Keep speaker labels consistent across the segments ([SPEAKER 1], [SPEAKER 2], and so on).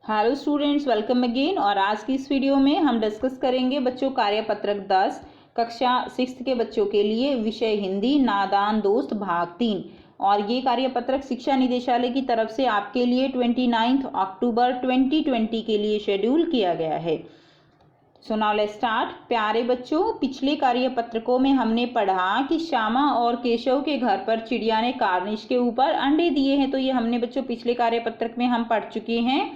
[SPEAKER 1] Hello students, welcome again. और आज की इस वीडियो में हम डिस्कस करेंगे बच्चों कार्यपत्रक 10 कक्षा 6 के बच्चों के लिए विषय हिंदी नादान दोस्त भाग 3। और ये कार्यपत्रक शिक्षा निदेशालय की तरफ से आपके लिए 29 अक्टूबर 2020 के लिए शेड्यूल किया गया है। So now let's start. प्यारे बच्चों, पिछले कार्यपत्रकों में हमने पढ़ा कि श्यामा और केशव के घर पर चिड़िया ने कार्निश के ऊपर अंडे दिए हैं। तो ये हमने बच्चों पिछले कार्यपत्रक में हम पढ़ चुके हैं,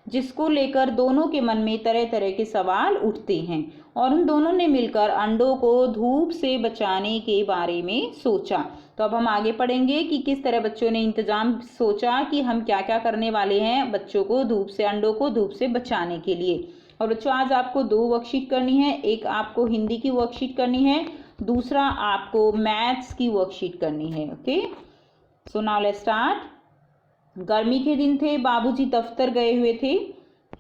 [SPEAKER 1] जिसको लेकर दोनों के मन में तरह तरह के सवाल उठते हैं और उन दोनों ने मिलकर अंडों को धूप से बचाने के बारे में सोचा। तो अब हम आगे पढ़ेंगे कि किस तरह बच्चों ने इंतजाम सोचा कि हम क्या क्या करने वाले हैं बच्चों को धूप से, अंडों को धूप से बचाने के लिए। और बच्चों आज आपको 2 वर्कशीट करनी है, एक आपको हिंदी की वर्कशीट करनी है, दूसरा आपको मैथ्स की वर्कशीट करनी है। Okay, so now let's start. गर्मी के दिन थे, बाबूजी दफ्तर गए हुए थे,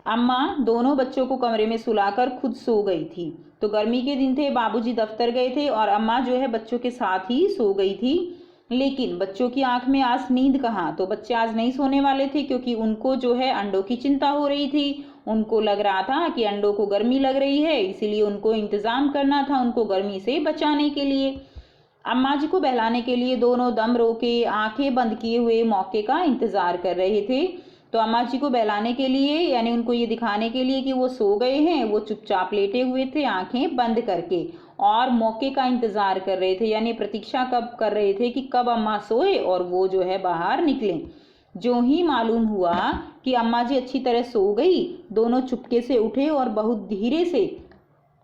[SPEAKER 1] अम्मा दोनों बच्चों को कमरे में सुलाकर खुद सो गई थी। तो गर्मी के दिन थे, बाबूजी दफ्तर गए थे और अम्मा जो है बच्चों के साथ ही सो गई थी। लेकिन बच्चों की आंख में आज नींद कहाँ, तो बच्चे आज नहीं सोने वाले थे क्योंकि उनको जो है अंडों की चिंता हो रही थी। उनको लग रहा था कि अंडों को गर्मी लग रही है, इसीलिए उनको इंतजाम करना था उनको गर्मी से बचाने के लिए। अम्मा जी को बहलाने के लिए दोनों दम रोके आंखें बंद किए हुए मौके का इंतजार कर रहे थे। तो अम्मा जी को बहलाने के लिए, यानी उनको ये दिखाने के लिए कि वो सो गए हैं, वो चुपचाप लेटे हुए थे आंखें बंद करके और मौके का इंतजार कर रहे थे, यानी प्रतीक्षा कब कर रहे थे कि कब अम्मा सोए और वो जो है बाहर निकलें। जो ही मालूम हुआ कि अम्मा जी अच्छी तरह सो गई, दोनों चुपके से उठे और बहुत धीरे से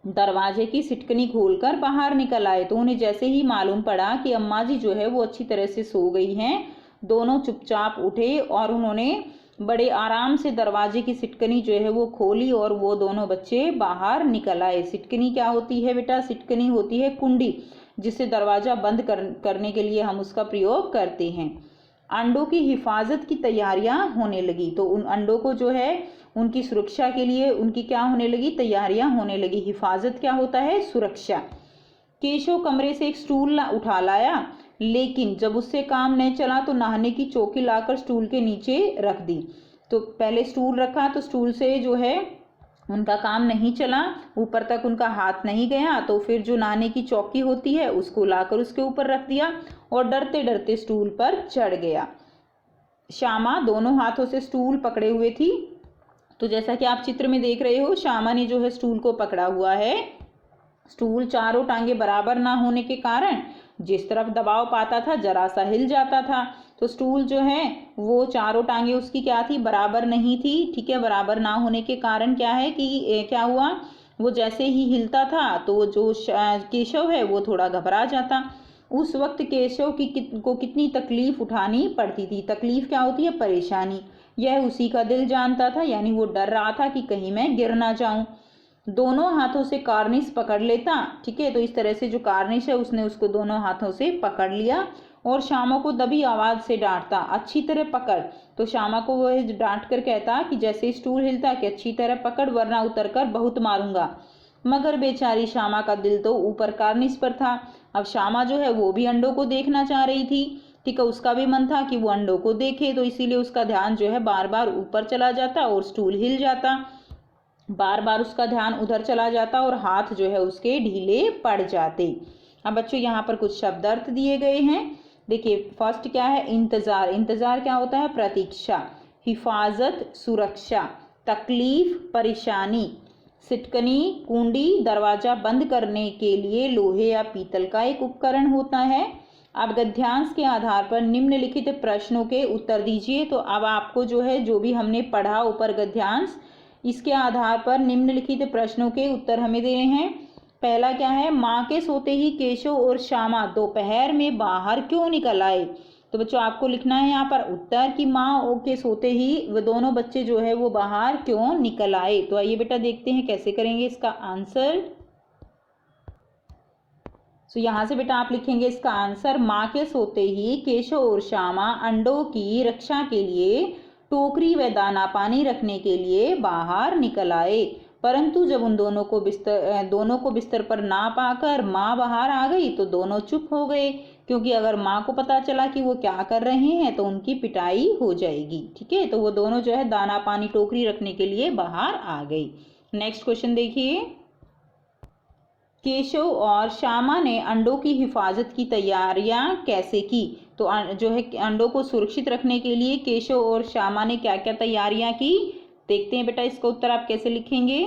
[SPEAKER 1] दरवाजे की सिटकनी खोलकर बाहर निकल आए। तो उन्हें जैसे ही मालूम पड़ा कि अम्मा जी जो है वो अच्छी तरह से सो गई हैं, दोनों चुपचाप उठे और उन्होंने बड़े आराम से दरवाजे की सिटकनी जो है वो खोली और वो दोनों बच्चे बाहर निकल आए। सिटकनी क्या होती है बेटा? सिटकनी होती है कुंडी, जिससे दरवाजा बंद करने के लिए हम उसका प्रयोग करते हैं। अंडों की हिफाजत की तैयारियां होने लगी, तो उन अंडों को जो है उनकी सुरक्षा के लिए उनकी क्या होने लगी? तैयारियां होने लगी। हिफाजत क्या होता है? सुरक्षा। केशव कमरे से एक स्टूल उठा लाया, लेकिन जब उससे काम नहीं चला तो नहाने की चौकी लाकर स्टूल के नीचे रख दी। तो पहले स्टूल रखा तो स्टूल से जो है उनका काम नहीं चला, ऊपर तक उनका हाथ नहीं गया, तो फिर जो नहाने की चौकी होती है उसको लाकर उसके ऊपर रख दिया और डरते डरते स्टूल पर चढ़ गया। श्यामा दोनों हाथों से स्टूल पकड़े हुए थी। तो जैसा कि आप चित्र में देख रहे हो, श्यामा ने जो है स्टूल को पकड़ा हुआ है। स्टूल चारों टांगे बराबर ना होने के कारण जिस तरफ दबाव पाता था जरा सा हिल जाता था। तो स्टूल जो है वो चारों टांगे उसकी क्या थी? बराबर नहीं थी। ठीक है, बराबर ना होने के कारण क्या है कि क्या हुआ, वो जैसे ही हिलता था तो जो केशव है वो थोड़ा घबरा जाता। उस वक्त केशव को कितनी तकलीफ उठानी पड़ती थी। तकलीफ क्या होती है? परेशानी। यह उसी का दिल जानता था, यानी वो डर रहा था कि कहीं मैं गिर ना जाऊं। दोनों हाथों से कार्निश पकड़ लेता। ठीक है, तो इस तरह से जो कार्निश है उसने उसको दोनों हाथों से पकड़ लिया और श्यामा को दबी आवाज से डांटता, अच्छी तरह पकड़। तो श्यामा को वह डांट कर कहता कि जैसे स्टूल हिलता कि अच्छी तरह पकड़ वरना उतरकर बहुत मारूंगा। मगर बेचारी श्यामा का दिल तो ऊपर कार्निश पर था। अब श्यामा जो है वो भी अंडों को देखना चाह रही थी। ठीक है, उसका भी मन था कि वो अंडों को देखे, तो इसीलिए उसका ध्यान जो है बार बार ऊपर चला जाता और स्टूल हिल जाता। बार बार उसका ध्यान उधर चला जाता और हाथ जो है उसके ढीले पड़ जाते। अब बच्चों यहाँ पर कुछ शब्द अर्थ दिए गए हैं। देखिए, फर्स्ट क्या है? इंतजार। इंतजार क्या होता है? प्रतीक्षा। हिफाजत सुरक्षा। तकलीफ परेशानी। सिटकनी कुंडी दरवाजा बंद करने के लिए लोहे या पीतल का एक उपकरण होता है। अब गद्यांश के आधार पर निम्नलिखित प्रश्नों के उत्तर दीजिए। तो अब आपको जो है जो भी हमने पढ़ा ऊपर गद्यांश, इसके आधार पर निम्नलिखित प्रश्नों के उत्तर हमें देने हैं। पहला क्या है? माँ के सोते ही केशव और श्यामा दोपहर में बाहर क्यों निकल आए? तो बच्चों आपको लिखना है यहाँ पर उत्तर कि माँ के सोते ही वो दोनों बच्चे जो है वो बाहर क्यों निकल आए। तो आइए बेटा देखते हैं कैसे करेंगे इसका आंसर। तो यहाँ से बेटा आप लिखेंगे इसका आंसर, माँ के सोते ही केशव और श्यामा अंडों की रक्षा के लिए टोकरी व दाना पानी रखने के लिए बाहर निकल आए, परंतु जब उन दोनों को बिस्तर पर ना पाकर माँ बाहर आ गई तो दोनों चुप हो गए क्योंकि अगर माँ को पता चला कि वो क्या कर रहे हैं तो उनकी पिटाई हो जाएगी। ठीक है, तो वो दोनों जो है दाना पानी टोकरी रखने के लिए बाहर आ गई। नेक्स्ट क्वेश्चन देखिए, केशव और श्यामा ने अंडों की हिफाजत की तैयारियां कैसे की? तो जो है अंडों को सुरक्षित रखने के लिए केशव और श्यामा ने क्या क्या तैयारियां की? देखते हैं बेटा इसका उत्तर आप कैसे लिखेंगे।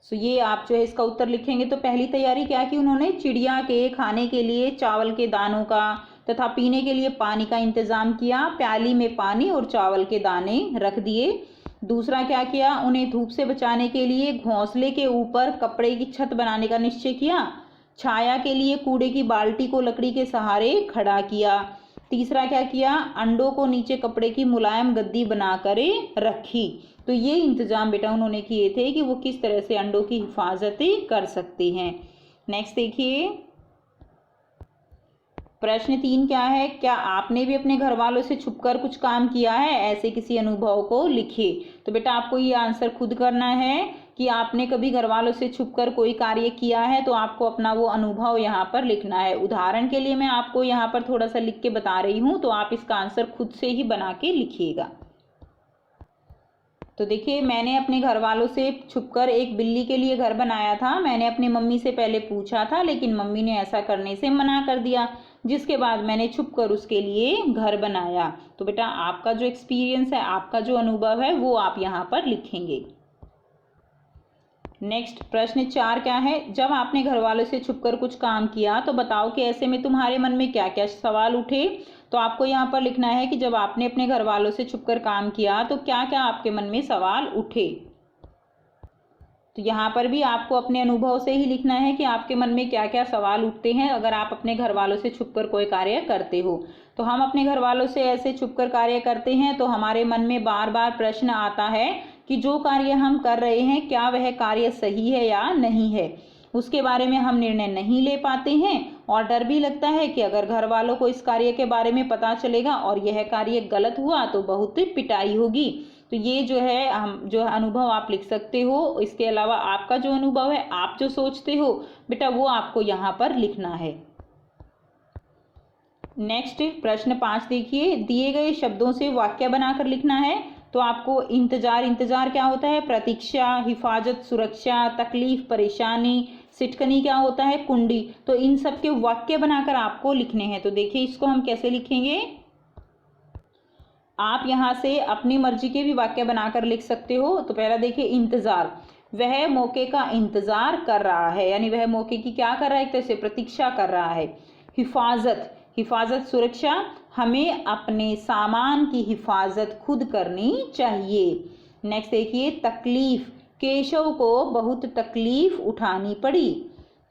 [SPEAKER 1] तो ये आप जो है इसका उत्तर लिखेंगे तो पहली तैयारी क्या की उन्होंने, चिड़िया के खाने के लिए चावल के दानों का तथा पीने के लिए पानी का इंतजाम किया। प्याली में पानी और चावल के दाने रख दिए। दूसरा क्या किया, उन्हें धूप से बचाने के लिए घोंसले के ऊपर कपड़े की छत बनाने का निश्चय किया। छाया के लिए कूड़े की बाल्टी को लकड़ी के सहारे खड़ा किया। तीसरा क्या किया, अंडों को नीचे कपड़े की मुलायम गद्दी बनाकर रखी। तो ये इंतजाम बेटा उन्होंने किए थे कि वो किस तरह से अंडों की हिफाजत कर सकते हैं। नेक्स्ट देखिए, प्रश्न 3 क्या है, क्या आपने भी अपने घर वालों से छुपकर कुछ काम किया है? ऐसे किसी अनुभव को लिखिए। तो बेटा आपको ये आंसर खुद करना है कि आपने कभी घर वालों से छुपकर कोई कार्य किया है, तो आपको अपना वो अनुभव यहाँ पर लिखना है। उदाहरण के लिए मैं आपको यहाँ पर थोड़ा सा लिख के बता रही हूँ, तो आप इसका आंसर खुद से ही बना के लिखिएगा। तो देखिए, मैंने अपने घर वालों से छुपकर एक बिल्ली के लिए घर बनाया था। मैंने अपनी मम्मी से पहले पूछा था, लेकिन मम्मी ने ऐसा करने से मना कर दिया, जिसके बाद मैंने छुपकर उसके लिए घर बनाया। तो बेटा आपका जो एक्सपीरियंस है, आपका जो अनुभव है, वो आप यहाँ पर लिखेंगे। नेक्स्ट प्रश्न 4 क्या है, जब आपने घर वालों से छुपकर कुछ काम किया तो बताओ कि ऐसे में तुम्हारे मन में क्या क्या सवाल उठे? तो आपको यहाँ पर लिखना है कि जब आपने अपने घर वालों से छुपकर काम किया तो क्या क्या आपके मन में सवाल उठे। तो यहाँ पर भी आपको अपने अनुभव से ही लिखना है कि आपके मन में क्या क्या सवाल उठते हैं अगर आप अपने घर वालों से छुपकर कोई कार्य करते हो। तो हम अपने घर वालों से ऐसे छुपकर कार्य करते हैं तो हमारे मन में बार बार प्रश्न आता है कि जो कार्य हम कर रहे हैं क्या वह कार्य सही है या नहीं है। उसके बारे में हम निर्णय नहीं ले पाते हैं और डर भी लगता है कि अगर घर वालों को इस कार्य के बारे में पता चलेगा और यह कार्य गलत हुआ तो बहुत पिटाई होगी। तो ये जो है हम जो अनुभव आप लिख सकते हो। इसके अलावा आपका जो अनुभव है, आप जो सोचते हो बेटा, वो आपको यहाँ पर लिखना है। नेक्स्ट प्रश्न 5 देखिए, दिए गए शब्दों से वाक्य बनाकर लिखना है। तो आपको इंतजार क्या होता है? प्रतीक्षा, हिफाजत, सुरक्षा, तकलीफ, परेशानी, सिटकनी क्या होता है? कुंडी। तो इन सब के वाक्य बनाकर आपको लिखने हैं। तो देखिए इसको हम कैसे लिखेंगे। आप यहाँ से अपनी मर्जी के भी वाक्य बनाकर लिख सकते हो। तो पहला देखिए, इंतजार, वह मौके का इंतजार कर रहा है, यानी वह मौके की क्या कर रहा है? एक तरह से प्रतीक्षा कर रहा है। हिफाजत, हिफाजत सुरक्षा, हमें अपने सामान की हिफाजत खुद करनी चाहिए। नेक्स्ट देखिए, तकलीफ, केशव को बहुत तकलीफ उठानी पड़ी।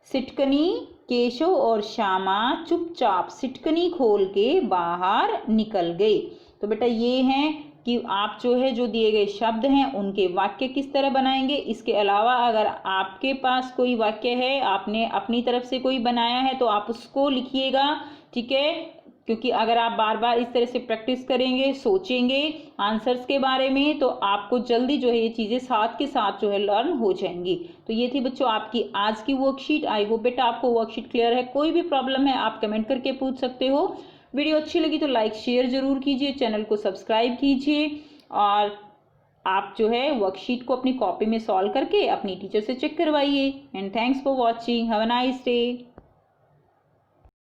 [SPEAKER 1] सिटकनी, केशव और श्यामा चुपचाप सिटकनी खोल के बाहर निकल गए। तो बेटा ये हैं कि आप जो है जो दिए गए शब्द हैं उनके वाक्य किस तरह बनाएंगे। इसके अलावा अगर आपके पास कोई वाक्य है, आपने अपनी तरफ से कोई बनाया है, तो आप उसको लिखिएगा। ठीक है, क्योंकि अगर आप बार बार इस तरह से प्रैक्टिस करेंगे, सोचेंगे आंसर्स के बारे में, तो आपको जल्दी जो है ये चीज़ें साथ के साथ जो है लर्न हो जाएंगी। तो ये थी बच्चों आपकी आज की वर्कशीट। आई होप बेटा आपको वर्कशीट क्लियर है। कोई भी प्रॉब्लम है आप कमेंट करके पूछ सकते हो। वीडियो अच्छी लगी तो लाइक शेयर जरूर कीजिए, चैनल को सब्सक्राइब कीजिए और आप जो है वर्कशीट को अपनी कॉपी में सॉल्व करके अपनी टीचर से चेक करवाइए। And thanks for watching, have a nice day.